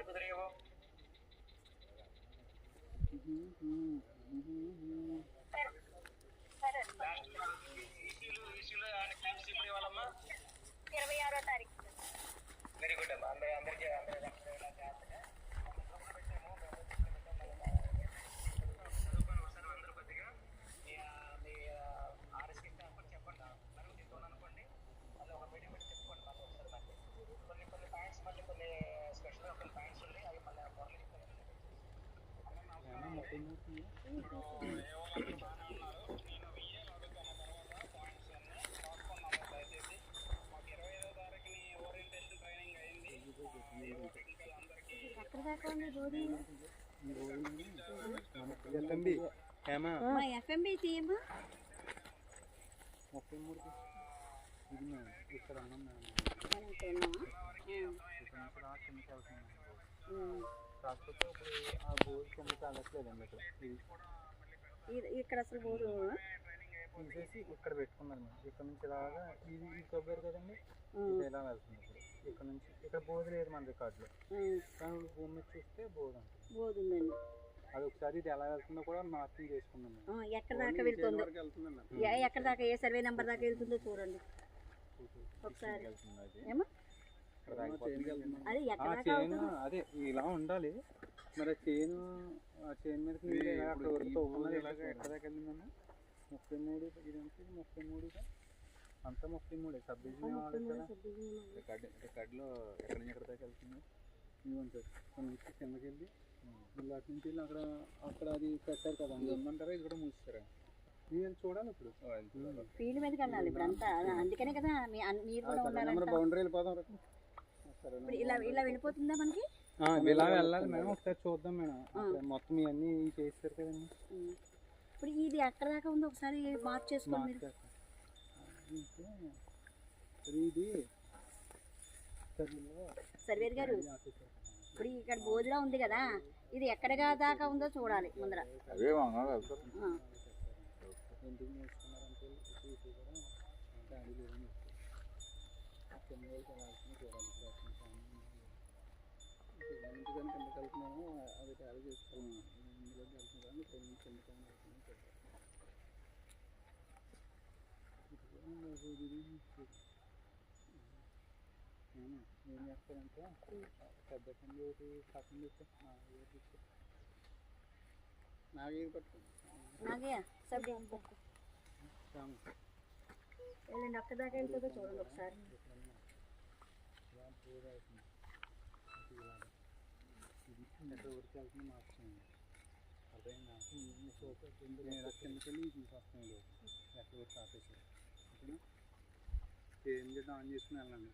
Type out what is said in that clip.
కుదిరేవో ఈసీలో class ఇప్పుడు ఇవ్వాలమ్మా 26వ తారీఖు. Very good అమ్మా. అందరికీ చదువుకొని వస్తారు అందరూ కొద్దిగా మీ ఆర్ఎస్కి స్టాఫ్ చెప్పండి. మళ్ళీ చెప్తాను అనుకోండి, మళ్ళీ ఒక మీటింగ్ పెట్టి చెప్పుకోండి. మళ్ళీ ఒకసారి మళ్ళీ కొన్ని పాయింట్స్ మళ్ళీ కొన్ని స్పెషల్గా కొన్ని పాయింట్స్ ఉన్నాయి, అవి మళ్ళీ పొరలు చెప్తాను. ఇప్పుడు ఏవో బాగానే ఉన్నారు. నేను వెయ్యే అడుగుతాను తర్వాత పాయింట్స్ అన్నీ రాసుకున్నాము. దయచేసి మాకు 25వ తారీఖుని ఓరియంటేషన్ ట్రైనింగ్ అయింది. టెక్నికల్ అందరికీ ఎక్కడ దాకా ఉంది బోధి? మా ఎఫ్ఎంబి టీమ్ 33 ఇక్కడ ఉన్నాం మేడం. కాకపోతే ఇప్పుడు ఆ బోర్డు కింద కలట్లేదండి. ఇక్కడ అసలు బోధు తీసేసి ఇక్కడ పెట్టుకున్నారు మేడం. ఇక్కడ నుంచి ఇలాగా ఇది కొబ్బరి కదండి, ఇది ఎలా వెళ్తుంది. ఇప్పుడు ఇక్కడ నుంచి ఇక్కడ బోధు లేదు మన రికార్డులో, కానీ భూమి మీద చూస్తే బోధు ఉంటుంది. బోధు ఉందండి. అది ఒకసారి ఇది ఎలా వెళ్తుందో కూడా మార్కింగ్ చేసుకున్నాం. ఎక్కడ దాకా వెళ్తుందో, ఎక్కడ దాకా ఏ సర్వే నెంబర్ దాకా వెళ్తుందో చూడండి ఒకసారి. ఏమో అది ఎక్కడ దాకా అదే ఇలా ఉండాలి మరి. ఆ చైన్ మీద అక్కడ వరకు ఇలాగ ఎక్కడ దాకా వెళ్ళిందన్నా 33. ఇదంటే 33 అంతా 33 సబ్ డివిజన్ రికార్డులో ఎక్కడి నుంచి ఎక్కడ దాకా వెళ్తుంది. ఇవ్వండి సార్ కొన్ని కిందకి వెళ్ళి మళ్ళీ అటు నుంచి వెళ్ళి అక్కడ అది కట్టారు కదా, ఇమ్మంటారా ఇది కూడా మూస్తారా? మీరు చూడాలి ఇప్పుడు ఫీల్డ్ మీదకి వెళ్ళాలి ఇప్పుడు అంతా. అందుకనే కదా మీరు కూడా ఉండాలి. బౌండరీ వెళ్ళిపోదాం. ఇప్పుడు ఇలా వెళ్ళిపోతుందా మనకి? ఇలా వెళ్ళాలి మేడం. ఒకసారి చూద్దాం మేడం. మొత్తం ఇవన్నీ చేస్తారు కదండి. ఇప్పుడు ఇది ఎక్కడ దాకా ఉందో ఒకసారి మార్క్ చేసుకోండి మీరు. ఇది సర్వేర్ గారు, ఇప్పుడు ఇక్కడ బోధిలో ఉంది కదా, ఇది ఎక్కడ దాకా ఉందో చూడాలి ముందర. ఎందుకు నేర్చుకున్నారంటే కింద కలుపుతున్నాము. అది ట్యాలీ చేసుకోవాలి. ఇందులో కలుపుతున్నాము ఏం చేస్తారంటే పెద్ద కంది ఒకటి పక్కన పెట్టి నాగేది పట్టుకోండి. వెళ్ళండి, అక్కడ దాకా వెళ్తుందో చూడండి ఒకసారి. ఎక్కడ వరకు వెళ్తుంది మార్చండి. అర్థమైందా? కిందకెళ్ళి తీసుకొస్తాను. ఎక్కడ వరకు ఆపేసారు ఓకేనా? ఏం చేద్దాం ఆన్ చేసుకుని వెళ్ళండి.